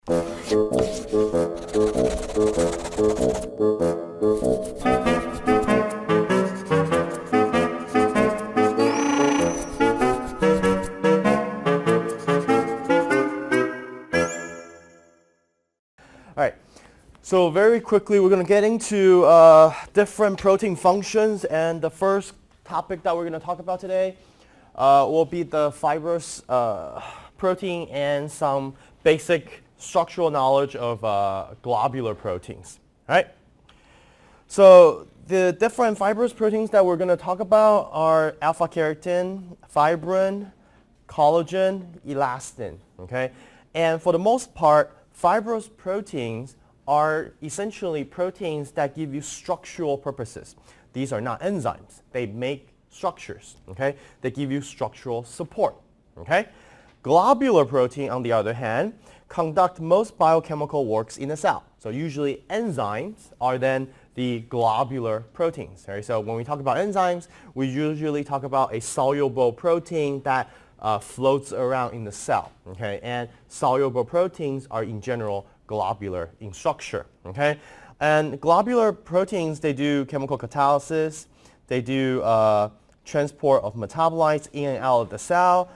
So very quickly, we're going to get into different protein functions, and the first topic that we're going to talk about today will be the fibrous protein and some basic structural knowledge of globular proteins. All right. So the different fibrous proteins that we're going to talk about are alpha keratin, fibrin, collagen, elastin. Okay, and for the most part, fibrous proteins are essentially proteins that give you structural purposes. These are not enzymes. They make structures, okay? They give you structural support, okay? Globular protein, on the other hand, conduct most biochemical works in a cell. So usually enzymes are then the globular proteins, right? So when we talk about enzymes, we usually talk about a soluble protein that floats around in the cell, okay? And soluble proteins are in general globular in structure, okay? And globular proteins, they do chemical catalysis, they do transport of metabolites in and out of the cell.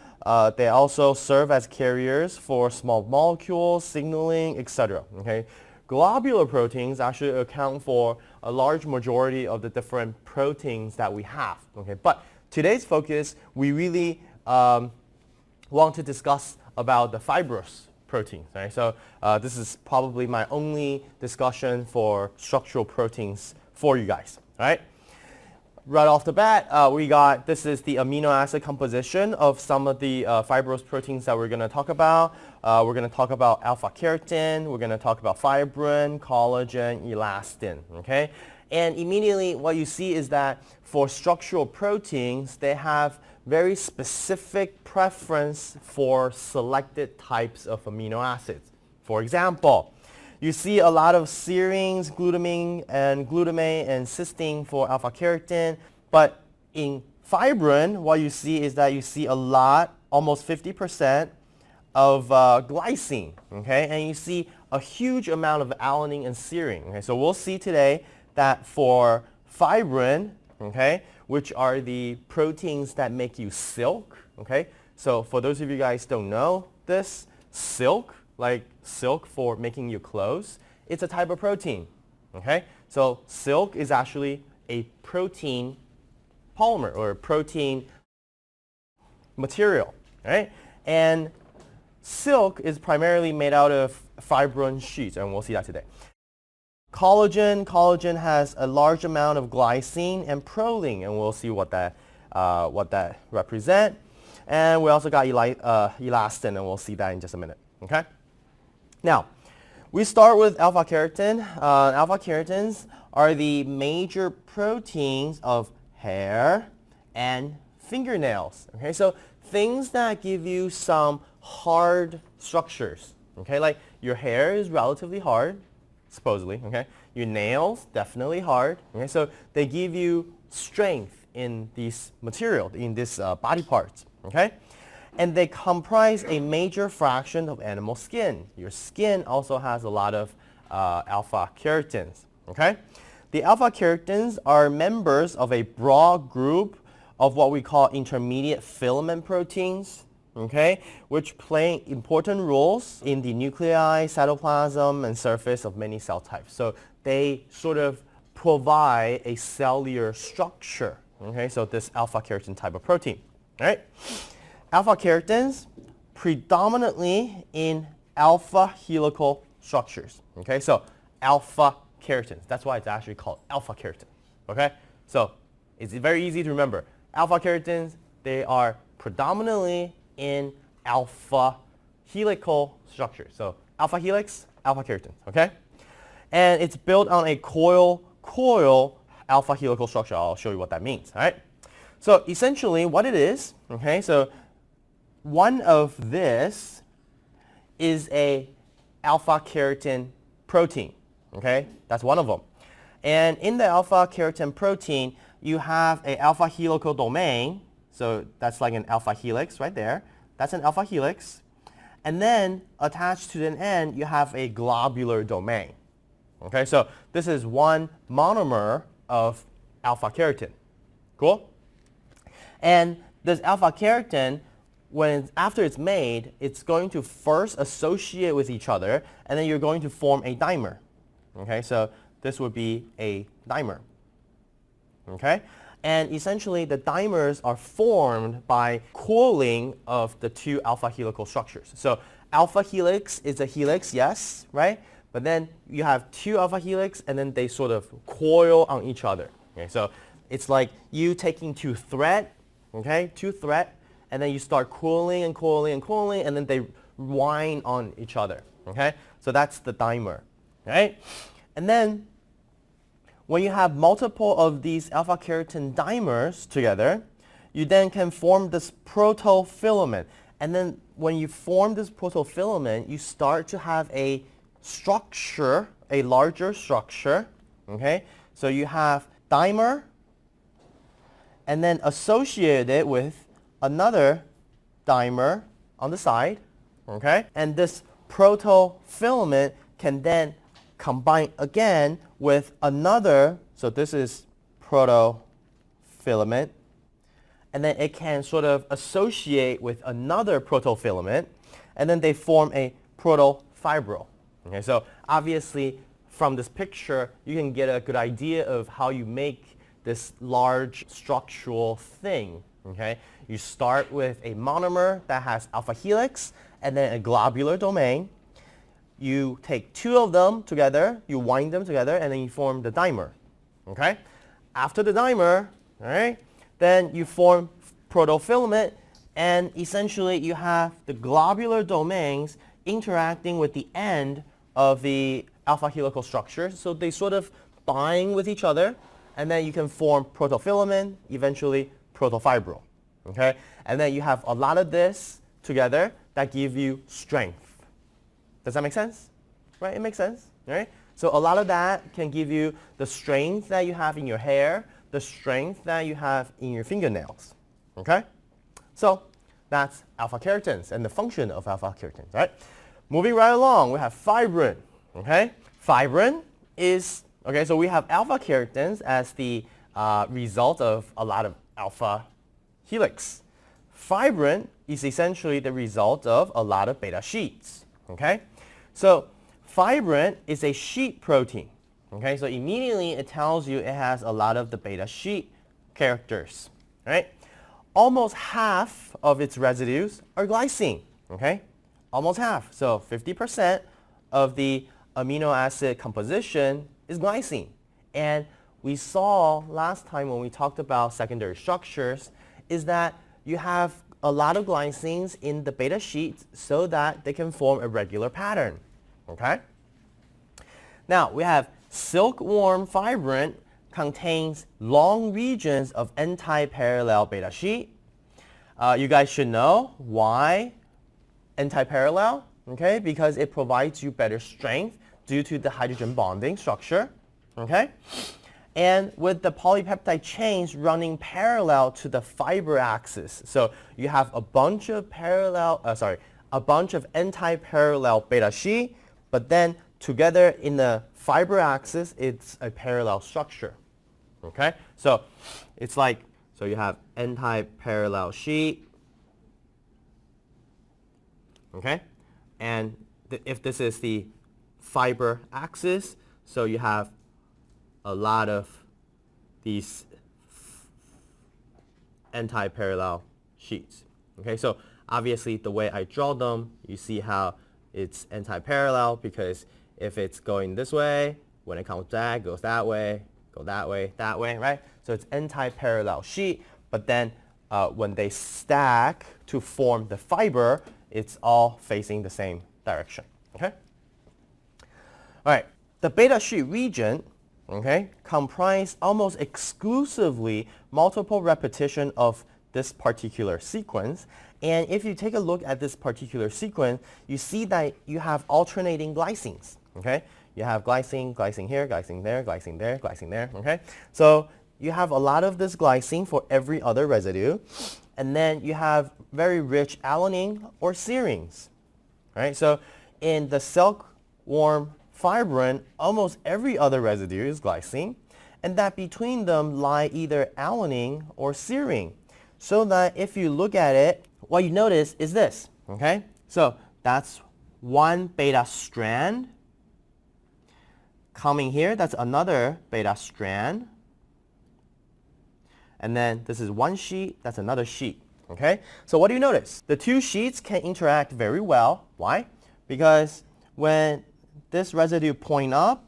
They also serve as carriers for small molecules, signaling, etc. Okay? Globular proteins actually account for a large majority of the different proteins that we have, okay? But today's focus, we really want to discuss about the fibrous proteins, right? So this is probably my only discussion for structural proteins for you guys, right? Right off the bat, this is the amino acid composition of some of the fibrous proteins that we're going to talk about. We're going to talk about alpha keratin, we're going to talk about fibrin, collagen, elastin, okay? And immediately what you see is that for structural proteins, they have very specific preference for selected types of amino acids. For example, you see a lot of serines, glutamine and glutamate and cysteine for alpha keratin, but in fibrin, what you see is that you see a lot, almost 50% of glycine, okay? And you see a huge amount of alanine and serine, okay? So we'll see today that for fibrin, okay, which are the proteins that make you silk, okay? So for those of you guys don't know this, silk, like silk for making your clothes, it's a type of protein, okay? So silk is actually a protein polymer or protein material, right? And silk is primarily made out of fibrin sheets, and we'll see that today. Collagen has a large amount of glycine and proline, and we'll see what that represent. And we also got elastin, and we'll see that in just a minute, okay? Now, we start with alpha keratin. Alpha keratins are the major proteins of hair and fingernails, okay? So things that give you some hard structures, okay? Like your hair is relatively hard, supposedly, okay? Your nails, definitely hard, okay? So they give you strength in these material, in these body parts, okay? And they comprise a major fraction of animal skin. Your skin also has a lot of alpha keratins, okay? The alpha keratins are members of a broad group of what we call intermediate filament proteins, okay, which play important roles in the nuclei, cytoplasm, and surface of many cell types. So they sort of provide a cellular structure, okay, so this alpha keratin type of protein, all right? Alpha keratins predominantly in alpha helical structures, okay, so alpha keratins, that's why it's actually called alpha keratin, okay? So it's very easy to remember. Alpha keratins, they are predominantly in alpha helical structure. So alpha helix, alpha keratin, okay? And it's built on a coil alpha helical structure. I'll show you what that means, all right? So essentially what it is, okay, so one of this is a alpha keratin protein, okay? That's one of them. And in the alpha keratin protein, you have a alpha helical domain. So that's like an alpha helix right there. That's an alpha helix. And then attached to the end, you have a globular domain. Okay, so this is one monomer of alpha keratin. Cool? And this alpha keratin, after it's made, it's going to first associate with each other, and then you're going to form a dimer. Okay, so this would be a dimer. Okay? And essentially, the dimers are formed by cooling of the two alpha helical structures. So alpha helix is a helix, yes, right? But then you have two alpha helix, and then they sort of coil on each other. Okay, so it's like you taking two thread, okay, two thread, and then you start cooling and cooling and cooling, and then they wind on each other. Okay, so that's the dimer, right? And then when you have multiple of these alpha keratin dimers together, you then can form this proto filament. And then when you form this proto filament, you start to have a structure, a larger structure. Okay, so you have dimer, and then associated with another dimer on the side. Okay, and this proto filament can then combine again with another, so this is proto filament, and then it can sort of associate with another proto filament, and then they form a protofibril. Okay, so obviously from this picture you can get a good idea of how you make this large structural thing. Okay, you start with a monomer that has alpha helix and then a globular domain. You take two of them together, you wind them together, and then you form the dimer. Okay? After the dimer, all right, then you form protofilament, and essentially you have the globular domains interacting with the end of the alpha helical structures. So they sort of bind with each other, and then you can form protofilament, eventually protofibril. Okay? And then you have a lot of this together that give you strength. Does that make sense? Right? It makes sense, right? So a lot of that can give you the strength that you have in your hair, the strength that you have in your fingernails. Okay? So that's alpha keratins and the function of alpha keratins, right? Moving right along, we have fibrin. Okay? Fibrin is, okay, so we have alpha keratins as the result of a lot of alpha helix. Fibrin is essentially the result of a lot of beta sheets. Okay? So fibrin is a sheet protein. Okay, so immediately it tells you it has a lot of the beta sheet characters. Right? Almost half of its residues are glycine. Okay? Almost half. So 50% of the amino acid composition is glycine. And we saw last time when we talked about secondary structures is that you have a lot of glycines in the beta sheets so that they can form a regular pattern. Okay? Now, we have silkworm fibrin contains long regions of anti-parallel beta sheet. You guys should know why anti-parallel, okay? Because it provides you better strength due to the hydrogen bonding structure, okay? And with the polypeptide chains running parallel to the fiber axis. So you have a bunch of anti-parallel beta sheet, but then together in the fiber axis, it's a parallel structure. Okay? So it's like, so you have anti-parallel sheet. Okay? And if this is the fiber axis, so you have a lot of these anti-parallel sheets. Okay, so obviously the way I draw them, you see how it's anti-parallel because if it's going this way, when it comes back, it goes that way, that way, right? So it's anti-parallel sheet, but then when they stack to form the fiber, it's all facing the same direction. Okay? All right, the beta sheet region, okay, comprise almost exclusively multiple repetition of this particular sequence. And if you take a look at this particular sequence, you see that you have alternating glycines. Okay, you have glycine, glycine here, glycine there, glycine there, glycine there. Okay, so you have a lot of this glycine for every other residue, and then you have very rich alanine or serines. right? So in the silkworm fibrin, almost every other residue is glycine, and that between them lie either alanine or serine. So that if you look at it, what you notice is this, okay? So that's one beta strand coming here. That's another beta strand. And then this is one sheet, that's another sheet, okay? So what do you notice? The two sheets can interact very well. Why? Because when this residue point up,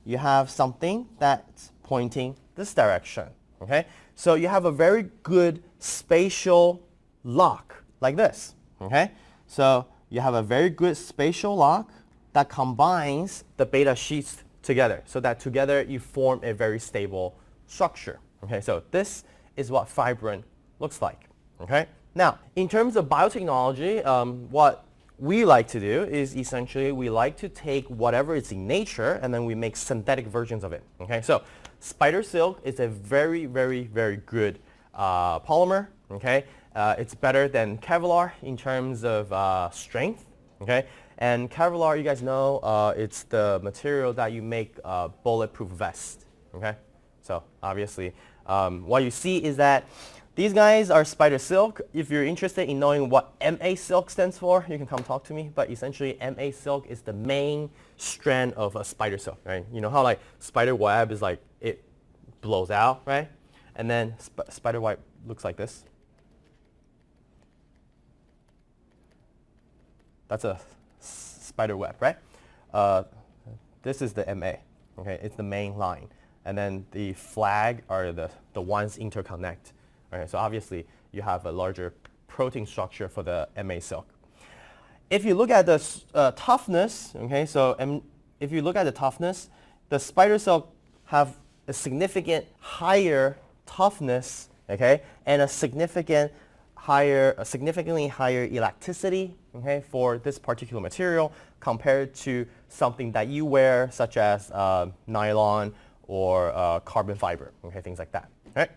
you have something that's pointing this direction, okay? So you have a very good spatial lock like this, okay? So you have a very good spatial lock that combines the beta sheets together so that together you form a very stable structure, okay? So this is what fibrin looks like, okay? Now, in terms of biotechnology, what we like to do is essentially we like to take whatever is in nature and then we make synthetic versions of it, okay? So spider silk is a very, very, very good polymer, okay? It's better than Kevlar in terms of strength, okay? And Kevlar, you guys know, it's the material that you make bulletproof vest, okay? So obviously, what you see is that these guys are spider silk. If you're interested in knowing what MA silk stands for, you can come talk to me. But essentially, MA silk is the main strand of a spider silk, right? You know how like spider web is like it blows out, right? And then spider web looks like this. That's a spider web, right? This is the MA, okay? It's the main line. And then the flag are the ones interconnect. Okay, so obviously you have a larger protein structure for the MA silk. If you look at the toughness, okay, so if you look at the toughness, the spider silk have a significant higher toughness, okay, and a significantly higher elasticity, okay, for this particular material compared to something that you wear, such as nylon or carbon fiber, okay, things like that, right?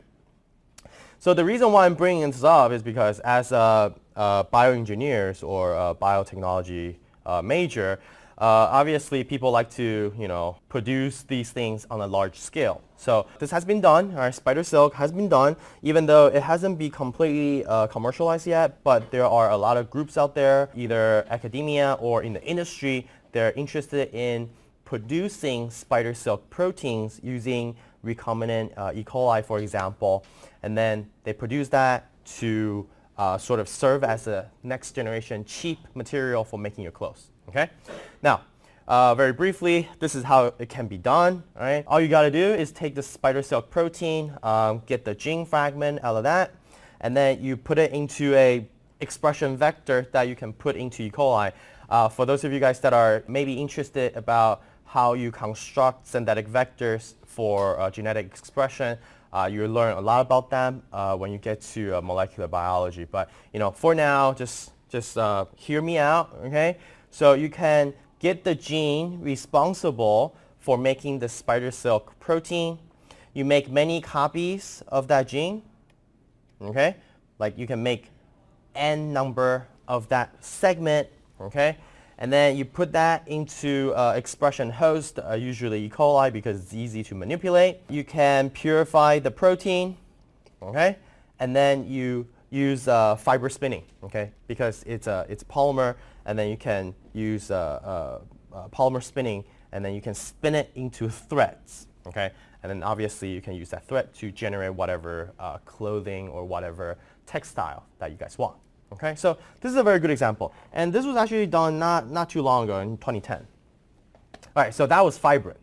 So the reason why I'm bringing this up is because as bioengineers or biotechnology major, obviously people like to, you know, produce these things on a large scale. So this has been done, all right, spider silk has been done, even though it hasn't been completely commercialized yet, but there are a lot of groups out there, either academia or in the industry, they're interested in producing spider silk proteins using recombinant E. coli, for example, and then they produce that to sort of serve as a next generation cheap material for making your clothes, okay? Now, very briefly, this is how it can be done, all right? All you gotta do is take the spider silk protein, get the gene fragment out of that, and then you put it into a expression vector that you can put into E. coli. For those of you guys that are maybe interested about how you construct synthetic vectors for genetic expression, you'll learn a lot about them when you get to molecular biology. But you know, for now, just hear me out, okay? So you can get the gene responsible for making the spider silk protein. You make many copies of that gene, okay? Like you can make n number of that segment, okay? And then you put that into expression host, usually E. coli because it's easy to manipulate. You can purify the protein, okay? And then you use fiber spinning, okay? Because it's polymer, and then you can use polymer spinning, and then you can spin it into threads, okay? And then obviously you can use that thread to generate whatever clothing or whatever textile that you guys want. Okay, so this is a very good example. And this was actually done not too long ago in 2010. All right, so that was fibrin.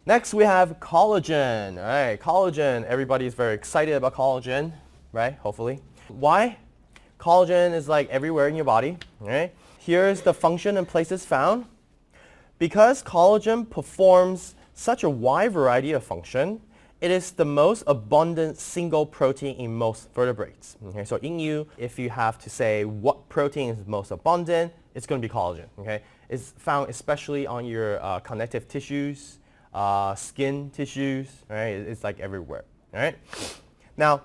Next we have collagen. All right, collagen. Everybody's very excited about collagen, right? Hopefully. Why? Collagen is like everywhere in your body, right? Here's the function and places found. Because collagen performs such a wide variety of function, it is the most abundant single protein in most vertebrates. Okay, so in you, if you have to say what protein is most abundant, it's going to be collagen. Okay, it's found especially on your connective tissues, skin tissues. Right, it's like everywhere. All right. Now,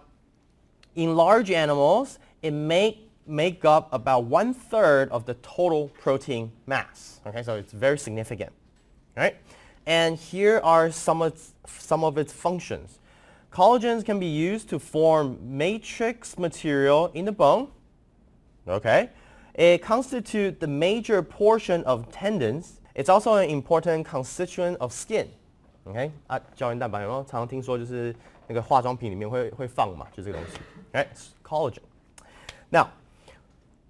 in large animals, it may make up about 1/3 of the total protein mass. Okay, so it's very significant. Right? And here are some of its functions. Collagens can be used to form matrix material in the bone. Okay? It constitutes the major portion of tendons. It's also an important constituent of skin. Okay? 胶原蛋白有没有常常听说就是那个化妆品里面会放嘛，就这个东西。Right? Collagen. Now,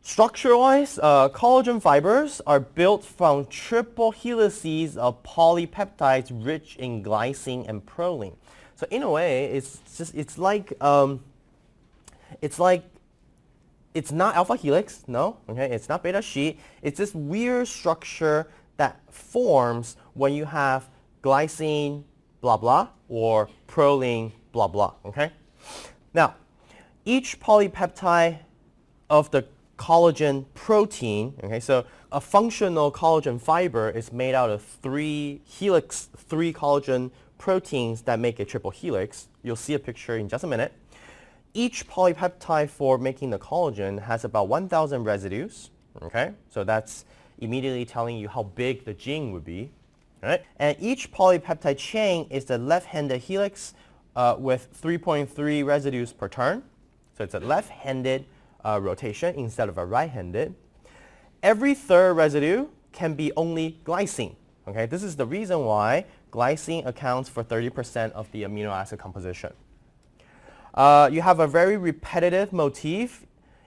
structure-wise, collagen fibers are built from triple helices of polypeptides rich in glycine and proline. So in a way, it's not alpha helix, no. Okay, it's not beta sheet. It's this weird structure that forms when you have glycine, blah blah, or proline, blah blah. Okay. Now, each polypeptide of the collagen protein, okay, so a functional collagen fiber is made out of three collagen proteins that make a triple helix. You'll see a picture in just a minute. Each polypeptide for making the collagen has about 1,000 residues, okay? So that's immediately telling you how big the gene would be, right? And each polypeptide chain is the left-handed helix with 3.3 residues per turn. So it's a left-handed rotation instead of a right-handed. Every third residue can be only glycine. Okay, this is the reason why glycine accounts for 30% of the amino acid composition. You have a very repetitive motif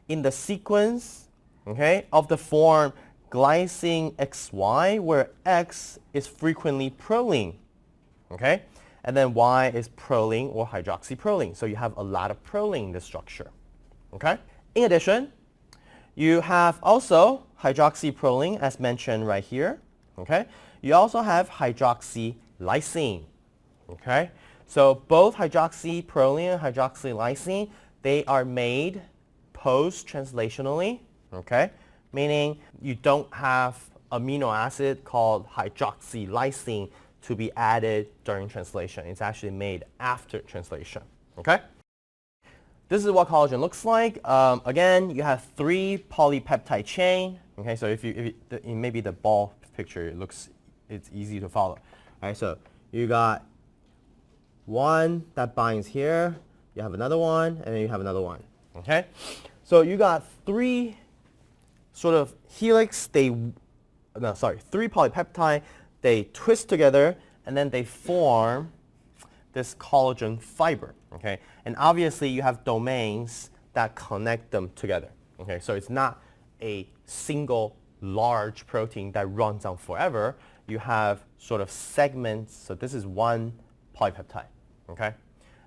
in the sequence, okay, of the form glycine XY, where X is frequently proline, okay, and then Y is proline or hydroxyproline. So you have a lot of proline in this structure, okay. In addition, you have also hydroxyproline as mentioned right here. Okay? You also have hydroxylase. Okay? So both hydroxyproline and hydroxylase, they are made post-translationally. Okay? Meaning you don't have amino acid called hydroxylase to be added during translation. It's actually made after translation. Okay? This is what collagen looks like. Again, you have 3 polypeptide chain. Okay, so if in maybe the ball picture, it's easy to follow. All right, so you got one that binds here. You have another one, and then you have another one. Okay, so you got 3 sort of helix. 3 polypeptide. They twist together, and then they form this collagen fiber, okay? And obviously you have domains that connect them together, okay? So it's not a single large protein that runs on forever. You have sort of segments, so this is one polypeptide, okay?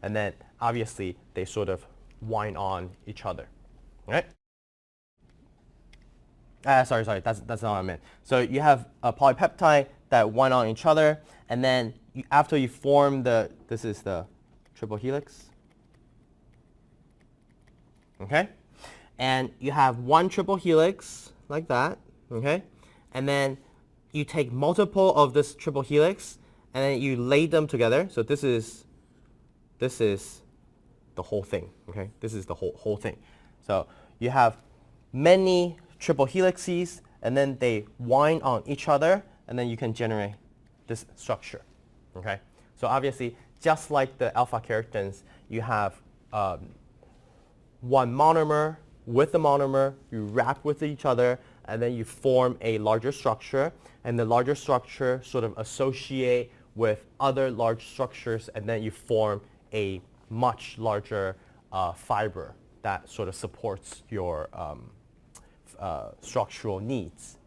And then obviously they sort of wind on each other, right? Sorry, that's not what I meant. So you have a polypeptide that wind on each other, and then after you form this is the triple helix, okay? And you have one triple helix like that, okay? And then you take multiple of this triple helix, and then you lay them together. So this is the whole thing, okay? This is the whole thing. So you have many triple helices, and then they wind on each other, and then you can generate this structure. Okay, so obviously, just like the alpha keratins, you have one monomer with the monomer, you wrap with each other, and then you form a larger structure, and the larger structure sort of associate with other large structures, and then you form a much larger fiber that sort of supports your structural needs.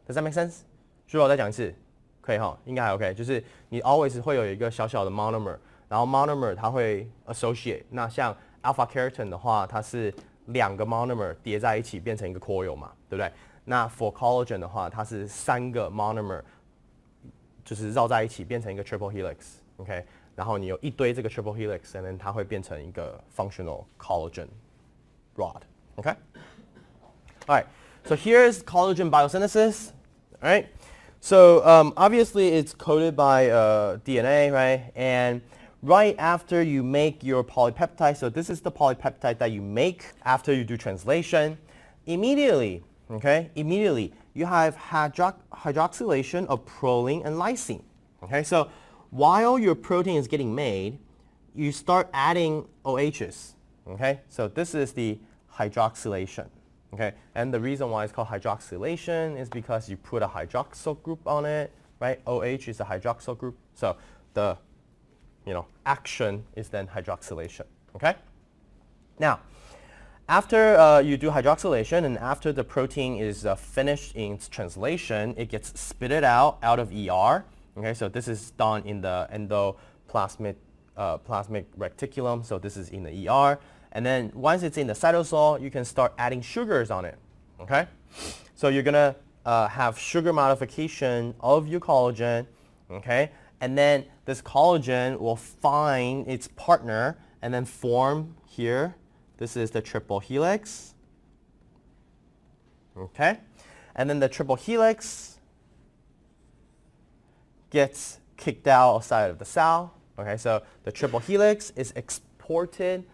Does that make sense? 需要我再讲一次？可以哈，应该还 OK。就是你 always 会有一个小小的 monomer， 然后 monomer 它会 associate。那像 alpha keratin 的话，它是2个 monomer 叠在一起变成一个 coil 嘛，对不对？那 for collagen 的话，它是3个 monomer 就是绕在一起变成一个 triple helix，OK？、然后你有一堆这个 triple helix， 然后它会变成一个 functional collagen rod，OK？、All right, so here's collagen biosynthesis, all right? So obviously it's coded by DNA, right? And right after you make your polypeptide, so this is the polypeptide that you make after you do translation, immediately, okay, you have hydroxylation of proline and lysine. Okay, so while your protein is getting made, you start adding OHs. Okay, so this is the hydroxylation. Okay, and the reason why it's called hydroxylation is because you put a hydroxyl group on it, right? OH is a hydroxyl group, so the action is then hydroxylation. Okay, now after you do hydroxylation and after the protein is finished in its translation, it gets spitted out of ER. Okay, so this is done in the endoplasmic reticulum, so this is in the ER. And then once it's in the cytosol, you can start adding sugars on it. Okay, so you're gonna have sugar modification of your collagen. Okay, and then this collagen will find its partner and then form here. This is the triple helix. Okay, and then the triple helix gets kicked outside of the cell. Okay, so the triple helix is exported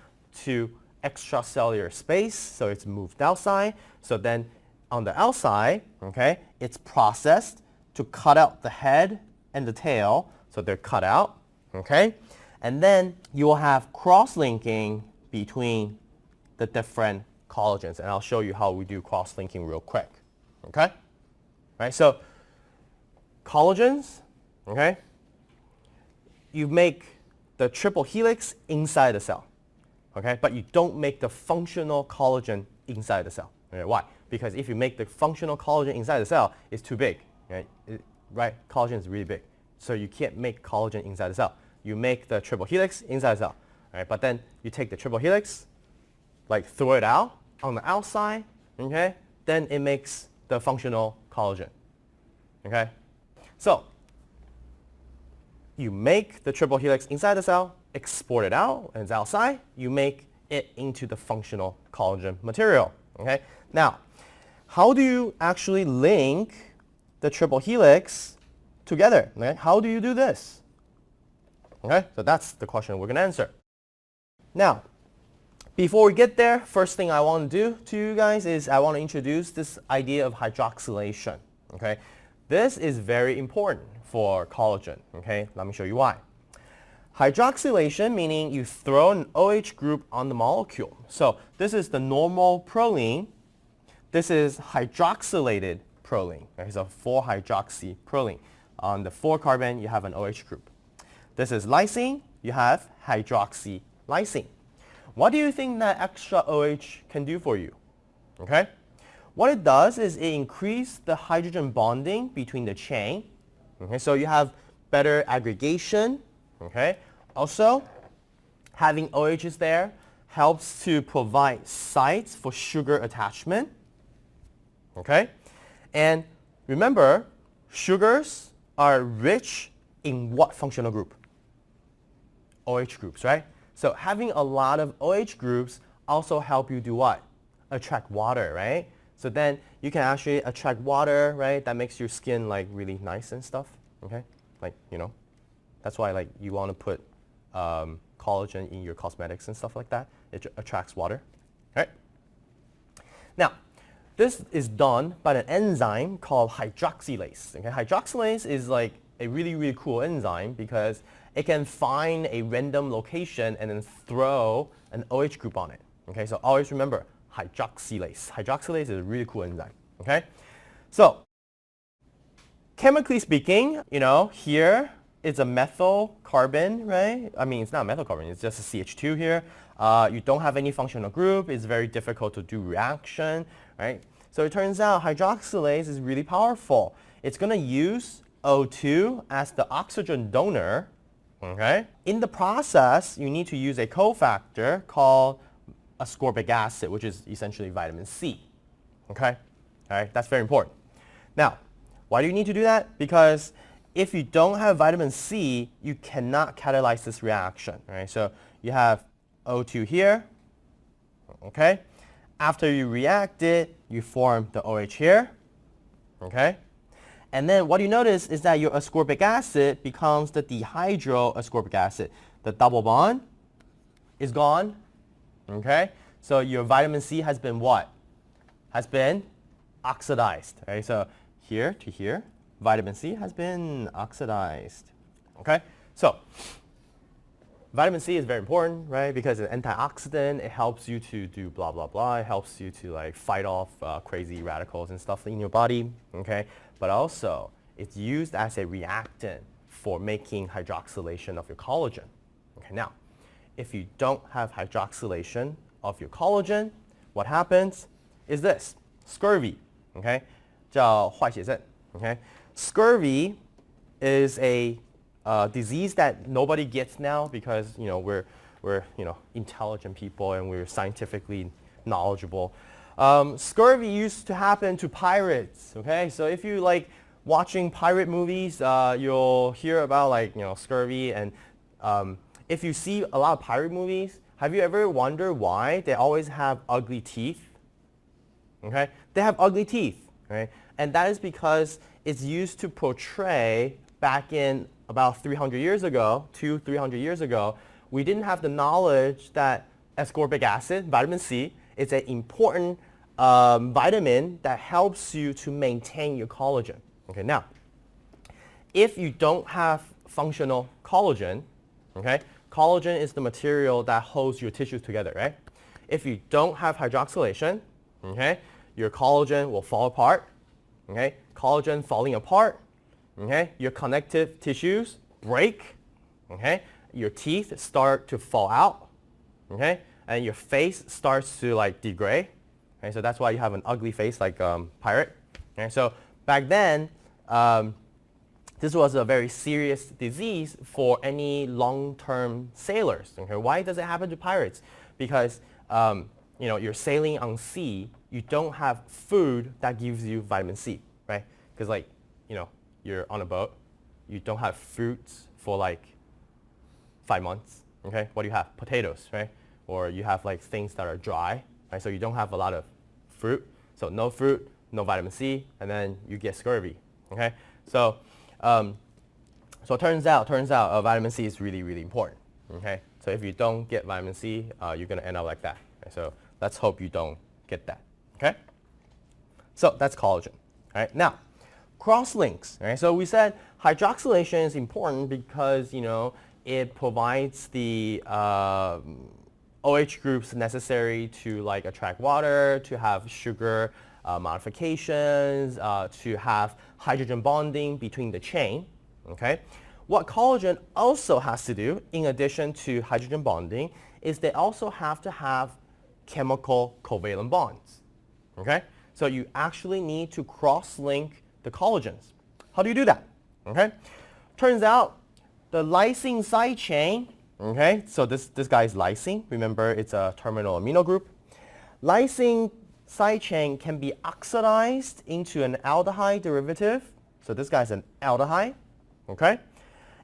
to extracellular space, so it's moved outside. So then on the outside, okay, it's processed to cut out the head and the tail, so they're cut out. Okay, and then you will have cross-linking between the different collagens, and I'll show you how we do cross-linking real quick. Okay, right? So collagens, okay, you make the triple helix inside the cell, okay, but you don't make the functional collagen inside the cell. Okay, why? Because if you make the functional collagen inside the cell, it's too big, right? Collagen is really big, so you can't make collagen inside the cell. You make the triple helix inside the cell, right? But then you take the triple helix, like throw it out on the outside, okay? Then it makes the functional collagen, okay? So you make the triple helix inside the cell, export it out, and it's outside. You make it into the functional collagen material. Okay. Now, how do you actually link the triple helix together? Okay? How do you do this? Okay. So that's the question we're going to answer. Now, before we get there, first thing I want to do to you guys is I want to introduce this idea of hydroxylation. Okay. This is very important for collagen. Okay, let me show you why. Hydroxylation meaning you throw an OH group on the molecule. So this is the normal proline. This is hydroxylated proline. Okay, so 4-hydroxyproline. On the 4 carbon, you have an OH group. This is lysine. You have hydroxylysine. What do you think that extra OH can do for you? Okay, what it does is it increases the hydrogen bonding between the chain. Okay, so you have better aggregation. Okay, also having OHs there helps to provide sites for sugar attachment. Okay, and remember, sugars are rich in what functional group? OH groups, right? So having a lot of OH groups also help you do what? Attract water, right? So then you can actually attract water, right? That makes your skin like really nice and stuff, okay? Like, that's why like you want to put collagen in your cosmetics and stuff like that. It attracts water, right? Now, this is done by an enzyme called hydroxylase. Okay? Hydroxylase is like a really, really cool enzyme because it can find a random location and then throw an OH group on it. Okay, so always remember hydroxylase. Hydroxylase is a really cool enzyme. Okay, so chemically speaking, here it's a methyl carbon, right? I mean, it's not a methyl carbon, it's just a CH2 here. You don't have any functional group. It's very difficult to do reaction, right? So it turns out hydroxylase is really powerful. It's going to use O2 as the oxygen donor. Okay. In the process, you need to use a cofactor called ascorbic acid, which is essentially vitamin C. Okay. All right. That's very important. Now, why do you need to do that? Because if you don't have vitamin C, you cannot catalyze this reaction. Right. So you have O2 here. Okay. After you react it, you form the OH here. Okay. And then what you notice is that your ascorbic acid becomes the dehydroascorbic acid. The double bond is gone. Okay? So your vitamin C has been what? has been oxidized. Right? So here to here, vitamin C has been oxidized. Okay? So vitamin C is very important, right? Because it's an antioxidant. It helps you to do blah, blah, blah. It helps you to like fight off crazy radicals and stuff in your body. Okay? But also, it's used as a reactant for making hydroxylation of your collagen. Okay, now, if you don't have hydroxylation of your collagen, what happens is this, scurvy, okay? 叫坏血症, okay? Scurvy is a disease that nobody gets now because, you know, we're intelligent people and we're scientifically knowledgeable. Scurvy used to happen to pirates, okay? So if you like watching pirate movies, you'll hear about like, scurvy. And if you see a lot of pirate movies, have you ever wondered why they always have ugly teeth? Okay, they have ugly teeth, right? And that is because it's used to portray back in about 300 years ago, 300 years ago, we didn't have the knowledge that ascorbic acid, vitamin C, is an important vitamin that helps you to maintain your collagen. Okay, now, if you don't have functional collagen, okay, collagen is the material that holds your tissues together, right? If you don't have hydroxylation, okay, your collagen will fall apart, okay? Collagen falling apart, okay? Your connective tissues break, okay? Your teeth start to fall out, okay? And your face starts to like degrade, okay? So that's why you have an ugly face like pirate, okay? So back then, this was a very serious disease for any long-term sailors. Okay? Why does it happen to pirates? Because you're sailing on sea, you don't have food that gives you vitamin C, right? Because like, you're on a boat, you don't have fruits for like 5 months. Okay? What do you have? Potatoes, right? Or you have like things that are dry, right? So you don't have a lot of fruit. So no fruit, no vitamin C, and then you get scurvy. Okay, so it turns out vitamin C is really, really important. Okay, so if you don't get vitamin C, you're gonna end up like that. Okay? So let's hope you don't get that. Okay, so that's collagen. All right, now cross links. Right, so we said hydroxylation is important because it provides the OH groups necessary to like attract water, to have sugar modifications, to have hydrogen bonding between the chain. Okay? What collagen also has to do, in addition to hydrogen bonding, is they also have to have chemical covalent bonds. Okay? So you actually need to cross-link the collagens. How do you do that? Okay? Turns out the lysine side chain, okay, so this guy is lysine. Remember, it's a terminal amino group. Lysine side chain can be oxidized into an aldehyde derivative. So this guy's an aldehyde, okay?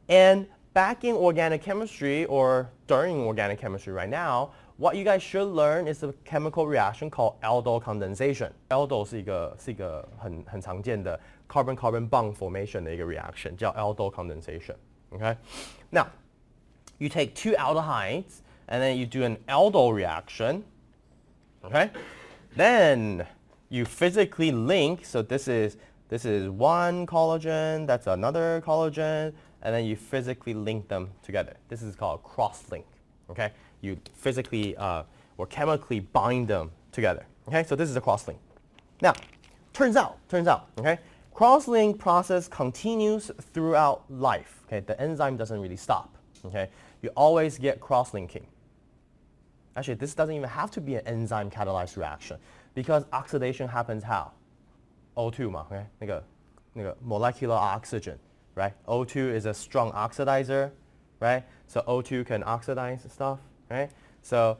And back in organic chemistry or during organic chemistry right now, what you guys should learn is a chemical reaction called Aldol Condensation. Aldol 是一个很常见的 carbon-carbon bond formation 的一个 reaction, 叫 Aldol Condensation, okay? Now, you take two aldehydes and then you do an aldol reaction, okay? Then you physically link, so this is one collagen, that's another collagen, and then you physically link them together. This is called cross-link, okay? You physically or chemically bind them together, okay? So this is a cross-link. Now, turns out, okay? Cross-link process continues throughout life, okay? The enzyme doesn't really stop, okay? You always get cross-linking. Actually, this doesn't even have to be an enzyme catalyzed reaction because oxidation happens how? O2 嘛, okay? 那个 molecular oxygen, right? O2 is a strong oxidizer, right? So O2 can oxidize stuff, right? So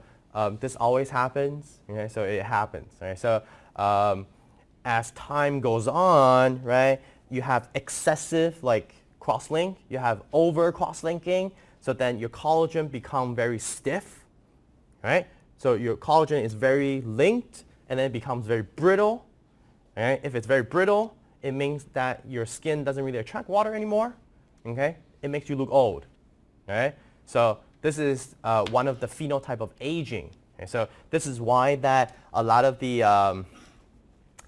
this always happens, okay? So it happens, right? So as time goes on, right, you have excessive like cross-link, you have over cross-linking, so then your collagen become very stiff, right? So your collagen is very linked and then it becomes very brittle, right? If it's very brittle, it means that your skin doesn't really attract water anymore, okay? It makes you look old, right? So this is one of the phenotype of aging. Okay? So this is why that a lot of the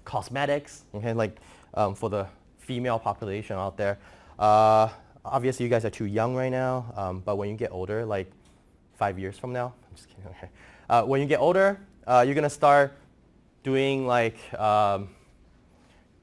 cosmetics, okay, like for the female population out there. Obviously, you guys are too young right now, but when you get older, like 5 years from now, I'm just kidding, okay. When you get older, you're going to start doing like,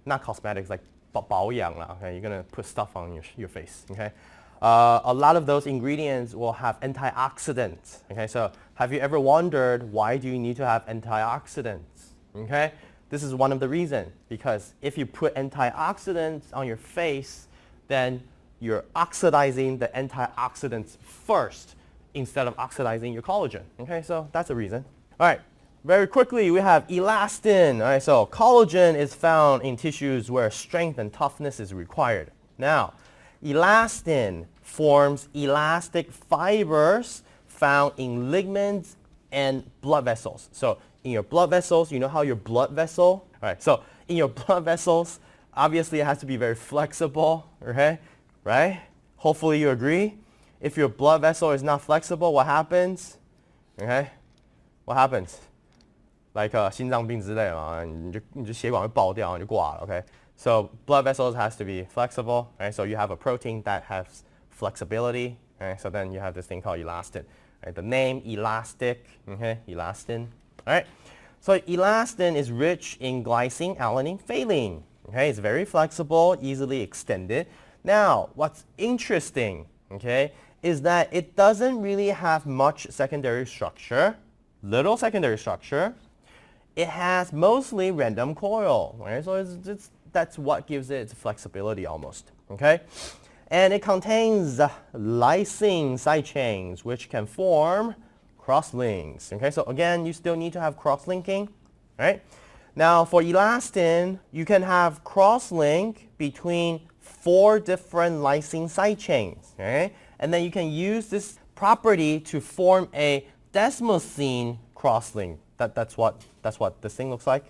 not cosmetics, like 保养啦, okay? You're going to put stuff on your face, okay? A lot of those ingredients will have antioxidants, okay? So have you ever wondered why do you need to have antioxidants, okay? This is one of the reasons, because if you put antioxidants on your face, then you're oxidizing the antioxidants first instead of oxidizing your collagen, okay? So that's a reason. All right, very quickly, we have elastin. All right, so collagen is found in tissues where strength and toughness is required. Now, elastin forms elastic fibers found in ligaments and blood vessels. So in your blood vessels, you know how your blood vessel, all right, so in your blood vessels, obviously it has to be very flexible, okay, right? Hopefully you agree. If your blood vessel is not flexible, what happens? Okay, what happens? Like 心脏病之类嘛，你就血管会爆掉，你就挂了, okay? So blood vessels has to be flexible, right? So you have a protein that has flexibility, right? So then you have this thing called elastin. Right? The name elastic, okay, elastin. All right. So elastin is rich in glycine, alanine, valine. Okay, it's very flexible, easily extended. Now, what's interesting, okay, is that it doesn't really have much secondary structure, little secondary structure. It has mostly random coil, right? So that's what gives it its flexibility almost, okay? And it contains lysine side chains, which can form crosslinks, okay? So again, you still need to have cross-linking, right? Now, for elastin, you can have cross-link between 4 different lysine side chains, okay? And then you can use this property to form a desmosine cross-link. That's what this thing looks like.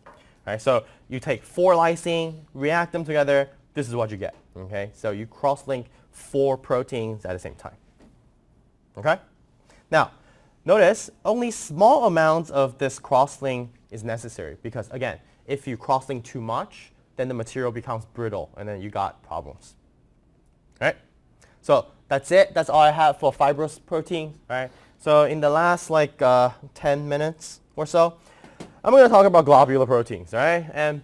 All right, so you take 4 lysine, react them together, this is what you get, okay? So you cross-link 4 proteins at the same time, okay? Now, notice only small amounts of this cross-link is necessary because, again, if you cross-link too much, then the material becomes brittle and then you got problems, all right? So that's it. That's all I have for fibrous protein, right? So in the last like 10 minutes or so, I'm going to talk about globular proteins, right? And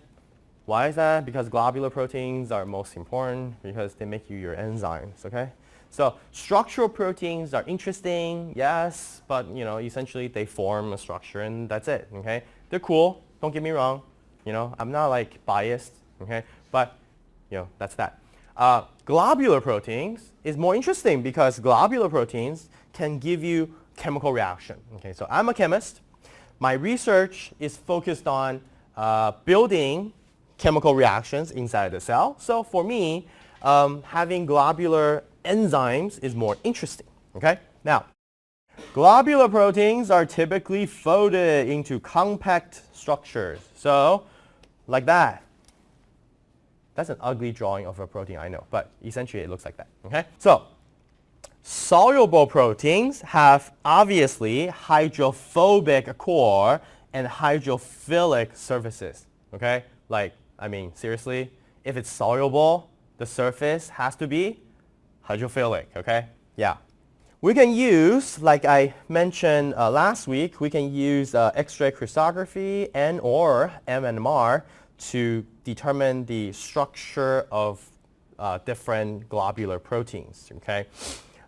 why is that? Because globular proteins are most important because they make you your enzymes, okay? So structural proteins are interesting, yes, but you know, essentially they form a structure and that's it, okay? They're cool, don't get me wrong, you know, I'm not like biased, okay? But, you know, that's that. Globular proteins is more interesting because globular proteins can give you chemical reaction, okay? So I'm a chemist. My research is focused on building chemical reactions inside the cell. So for me, having globular enzymes is more interesting, okay? Now, globular proteins are typically folded into compact structures. So, like that. That's an ugly drawing of a protein, I know, but essentially it looks like that, okay? So, soluble proteins have obviously hydrophobic core and hydrophilic surfaces, okay? Like, I mean, seriously, if it's soluble, the surface has to be hydrophilic, okay? Yeah. We can use, like I mentioned last week, we can use X-ray crystallography and or MNMR to determine the structure of different globular proteins, okay?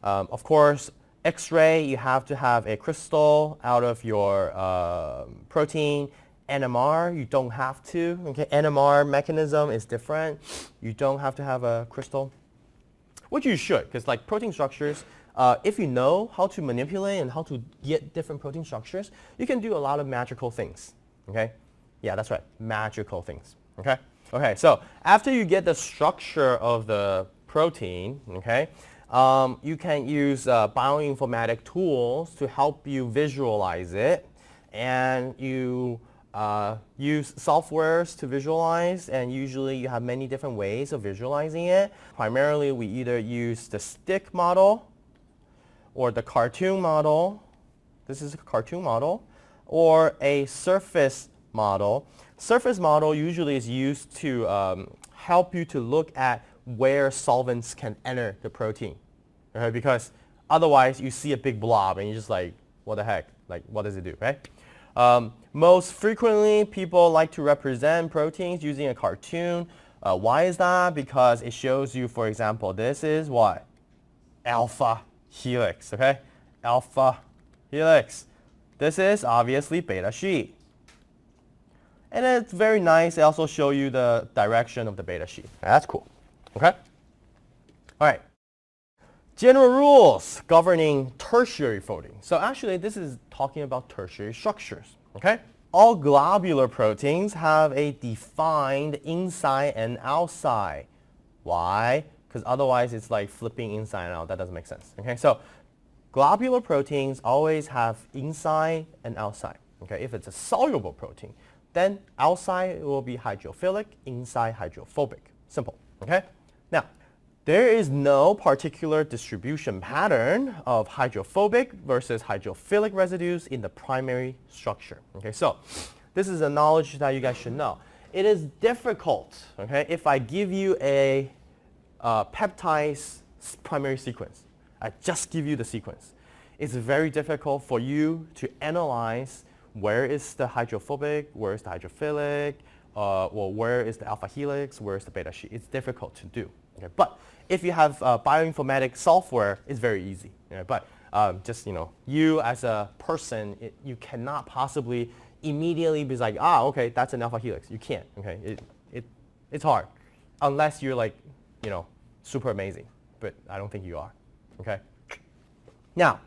Of course, X-ray, you have to have a crystal out of your protein. NMR, you don't have to, okay? NMR mechanism is different. You don't have to have a crystal, which you should, because like protein structures, if you know how to manipulate and how to get different protein structures, you can do a lot of magical things, okay? Yeah, that's right, magical things, okay? Okay, so after you get the structure of the protein, okay, you can use bioinformatic tools to help you visualize it, and you use softwares to visualize, and usually you have many different ways of visualizing it. Primarily, we either use the stick model or the cartoon model. This is a cartoon model, or a surface model. surface model usually is used to help you to look at where solvents can enter the protein, okay? Because otherwise you see a big blob and you're just like, what the heck? Like, what does it do, right? Most frequently, people like to represent proteins using a cartoon. Why is that? Because it shows you, for example, this is what? Alpha helix, okay? Alpha helix. This is obviously beta sheet. And it's very nice. They also show you the direction of the beta sheet. That's cool, okay? All right. General rules governing tertiary folding. So actually, this is talking about tertiary structures, okay? All globular proteins have a defined inside and outside. Why? Because otherwise it's like flipping inside and out. That doesn't make sense, okay? So globular proteins always have inside and outside, okay? If it's a soluble protein, then outside will be hydrophilic, inside hydrophobic. Simple, okay? Now, there is no particular distribution pattern of hydrophobic versus hydrophilic residues in the primary structure. Okay, so this is a knowledge that you guys should know. It is difficult, okay, if I give you a peptide primary sequence. I just give you the sequence. It's very difficult for you to analyze where is the hydrophobic, where is the hydrophilic, well, where is the alpha helix, where is the beta sheet. It's difficult to do. Okay, but if you have bioinformatics software, it's very easy. But just you as a person, you cannot possibly immediately be like, okay, that's an alpha helix. You can't. Okay, it's hard, unless you're like, super amazing. But I don't think you are. Okay. Now,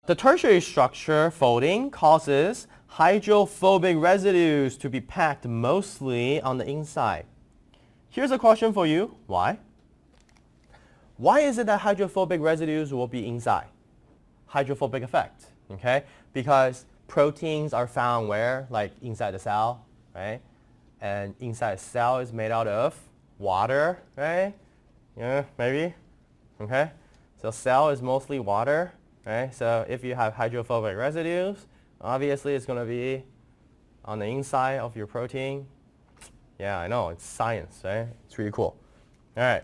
the tertiary structure folding causes hydrophobic residues to be packed mostly on the inside. Here's a question for you. Why? Why is it that hydrophobic residues will be inside? Hydrophobic effect, okay? Because proteins are found where? Like inside the cell, right? And inside the cell is made out of water, right? Yeah, maybe, okay? So cell is mostly water, right? So if you have hydrophobic residues, obviously it's going to be on the inside of your protein. Yeah, I know, it's science, right? It's really cool. All right.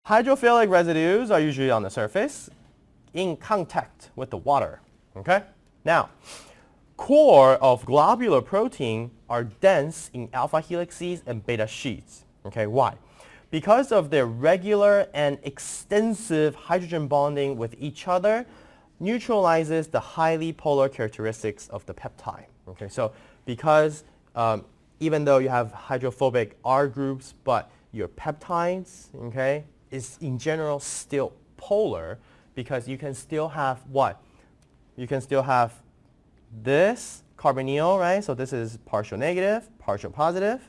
Hydrophilic residues are usually on the surface in contact with the water, okay? Now, core of globular protein are dense in alpha helices and beta sheets, okay? Why? Because of their regular and extensive hydrogen bonding with each other, neutralizes the highly polar characteristics of the peptide, okay? So because even though you have hydrophobic R groups, but your peptides, okay, is in general still polar because you can still have what? You can still have this carbonyl, right? So this is partial negative, partial positive.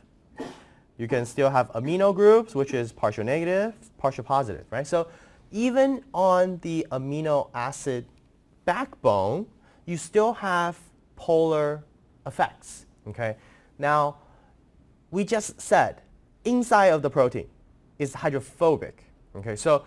You can still have amino groups, which is partial negative, partial positive, right? So even on the amino acid backbone, you still have polar effects, okay? Now, we just said inside of the protein is hydrophobic, okay? So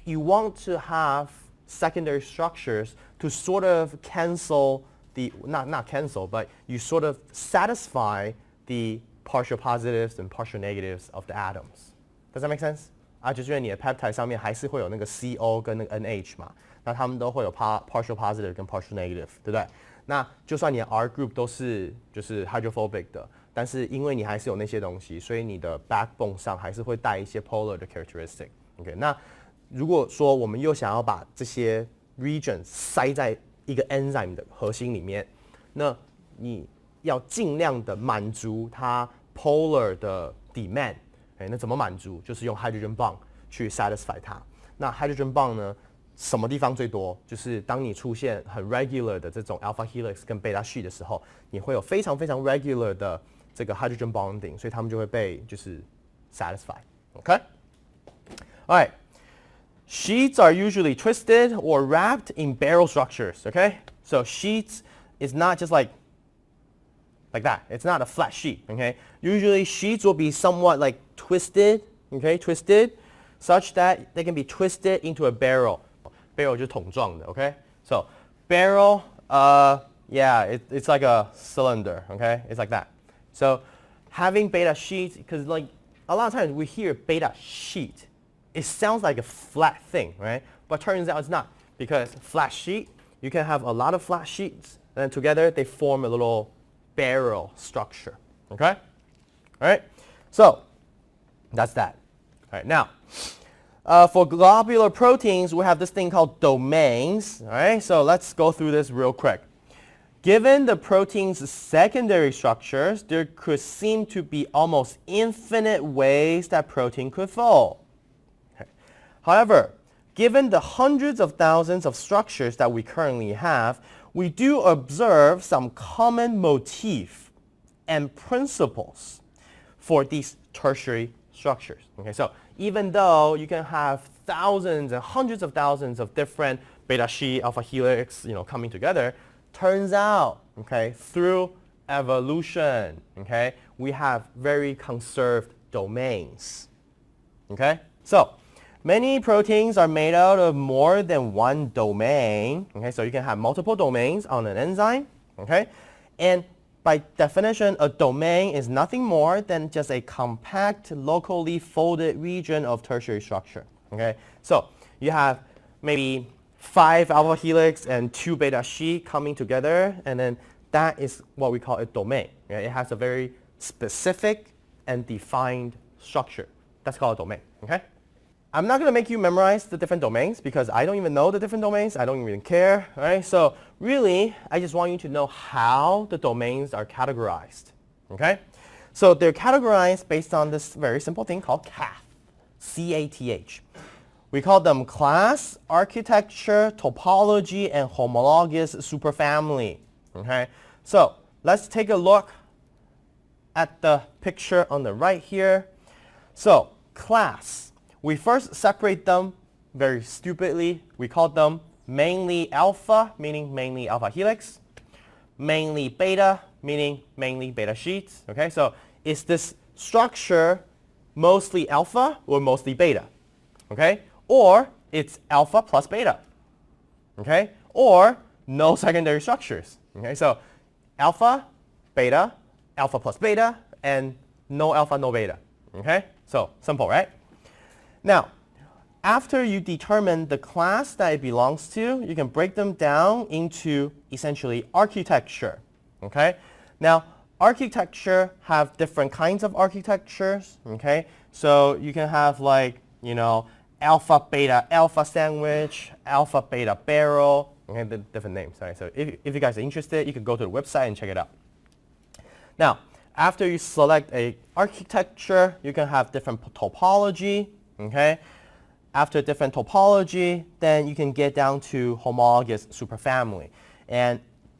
you want to have secondary structures to sort of cancel the, not cancel, but you sort of satisfy the partial positives and partial negatives of the atoms. Does that make sense? 就是因为你的 peptide 上面还是会有那个 CO 跟那个 NH 嘛，那它们都会有 partial positive 跟 partial negative， 对不对？那就算你的 R group 都是就是 hydrophobic 的，但是因为你还是有那些东西，所以你的 backbone 上还是会带一些 polar 的 characteristic。OK， 那如果说我们又想要把这些 regions 塞在一个 enzyme 的核心里面，那你要尽量的满足它 polar 的 demand。那怎么满足？就是用 hydrogen bond 去 satisfy 它。那 hydrogen bond 呢，什么地方最多？就是当你出现很 regular 的这种 alpha helix 跟 beta sheet 的时候，你会有非常非常 regular 的这个 hydrogen bonding， 所以它们就会被就是 satisfy。Okay? All right. Sheets are usually twisted or wrapped in barrel structures. Okay? So sheets is not just like that. It's not a flat sheet, okay? Usually sheets will be somewhat like twisted, okay, twisted, such that they can be twisted into a barrel. Barrel 就是桶状的, okay? So barrel, yeah, it's like a cylinder, okay? It's like that. So having beta sheets, because like a lot of times we hear beta sheet, it sounds like a flat thing, right? But turns out it's not, because flat sheet, you can have a lot of flat sheets, and then together they form a little barrel structure, okay? All right, so that's that. All right, now, for globular proteins, we have this thing called domains, all right? So let's go through this real quick. Given the protein's secondary structures, there could seem to be almost infinite ways that protein could fold. Okay. However, given the hundreds of thousands of structures that we currently have, we do observe some common motif and principles for these tertiary structures. Okay, so even though you can have thousands and hundreds of thousands of different beta sheet, alpha helix, coming together, turns out, okay, through evolution, okay, we have very conserved domains. Okay, so many proteins are made out of more than one domain. Okay, so you can have multiple domains on an enzyme. Okay, and by definition, a domain is nothing more than just a compact, locally folded region of tertiary structure. Okay, so you have maybe 5 alpha helix and 2 beta sheet coming together, and then that is what we call a domain. Okay? It has a very specific and defined structure. That's called a domain. Okay? I'm not going to make you memorize the different domains because I don't even know the different domains. I don't even care. Right? So really, I just want you to know how the domains are categorized. Okay? So they're categorized based on this very simple thing called Cath, C-A-T-H. We call them class, architecture, topology, and homologous superfamily. Okay? So let's take a look at the picture on the right here. So class. We first separate them very stupidly. We call them mainly alpha, meaning mainly alpha helix, mainly beta, meaning mainly beta sheets. Okay, so is this structure mostly alpha or mostly beta? Okay, or it's alpha plus beta. Okay, or no secondary structures. Okay, so alpha, beta, alpha plus beta, and no alpha, no beta. Okay, so simple, right? Now, after you determine the class that it belongs to, you can break them down into essentially architecture. Okay? Now, architecture have different kinds of architectures. Okay? So you can have like, alpha beta alpha sandwich, alpha beta barrel. Okay, the different names. Right? So if you guys are interested, you can go to the website and check it out. Now, after you select a architecture, you can have different topology. Okay, after different topology, then you can get down to homologous superfamily. And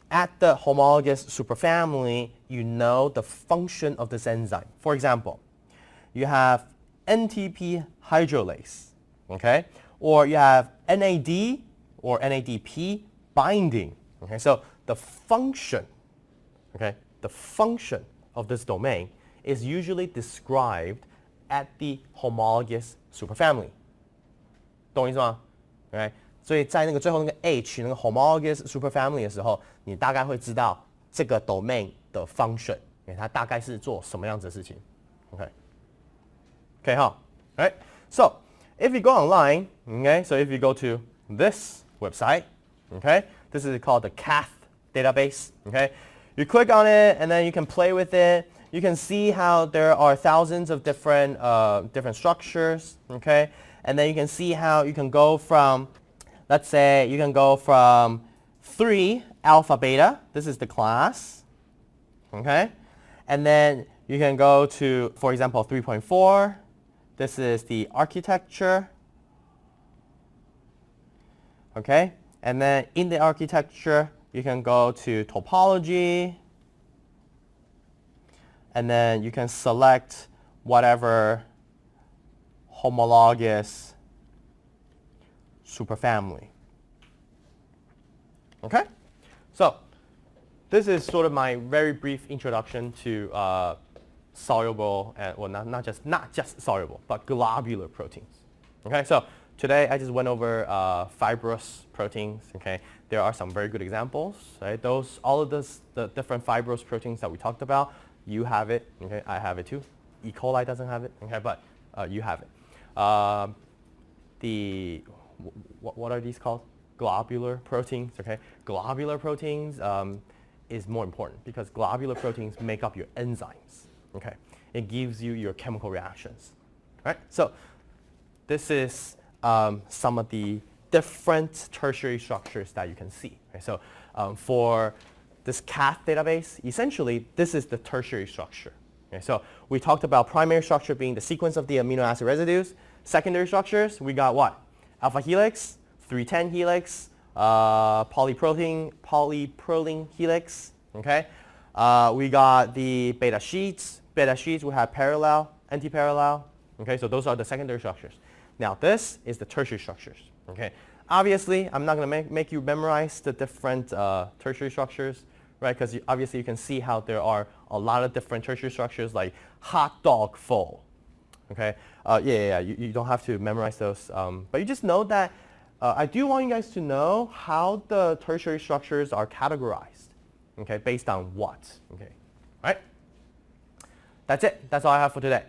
at the homologous superfamily, you know the function of this enzyme. For example, you have NTP hydrolase, okay, or you have NAD or NADP binding. Okay, so the function, okay, the function of this domain is usually described at the homologous superfamily. 懂我意思吗？ Okay? 所以在那个最后那个 H 那个 homologous superfamily 的时候，你大概会知道这个 domain 的 function， 它大概是做什么样子的事情。Okay? Okay, huh? Right? So if you go online, okay, so if you go to this website, okay, this is called the Caf Database. Okay, you click on it and then you can play with it. You can see how there are thousands of different structures, okay? And then you can see how you can go from, let's say you can go from 3 alpha beta, this is the class, okay? And then you can go to, for example, 3.4, this is the architecture, okay? And then in the architecture, you can go to topology, and then you can select whatever homologous superfamily. Okay? So this is sort of my very brief introduction to soluble, and well, not just soluble, but globular proteins. Okay, so today I just went over fibrous proteins. Okay, there are some very good examples. Right, all of the different fibrous proteins that we talked about, You have it. Okay, I have it too. E. coli doesn't have it. Okay, but you have it. What are these called? Globular proteins. Okay, globular proteins is more important because globular proteins make up your enzymes. Okay, it gives you your chemical reactions. All right, so this is some of the different tertiary structures that you can see. Okay, so for this Caf database, essentially this is the tertiary structure. Okay, so we talked about primary structure being the sequence of the amino acid residues. Secondary structures, we got what? Alpha helix, 310 helix, polyproline helix. Okay, we got the beta sheets. Beta sheets will have parallel, anti-parallel. Okay, so those are the secondary structures. Now this is the tertiary structures. Okay, obviously I'm not going to make you memorize the different tertiary structures, right? Because obviously you can see how there are a lot of different tertiary structures like hot dog full. Okay, you don't have to memorize those, but you just know that I do want you guys to know how the tertiary structures are categorized. Okay, based on what? Okay, right? That's it. That's all I have for today.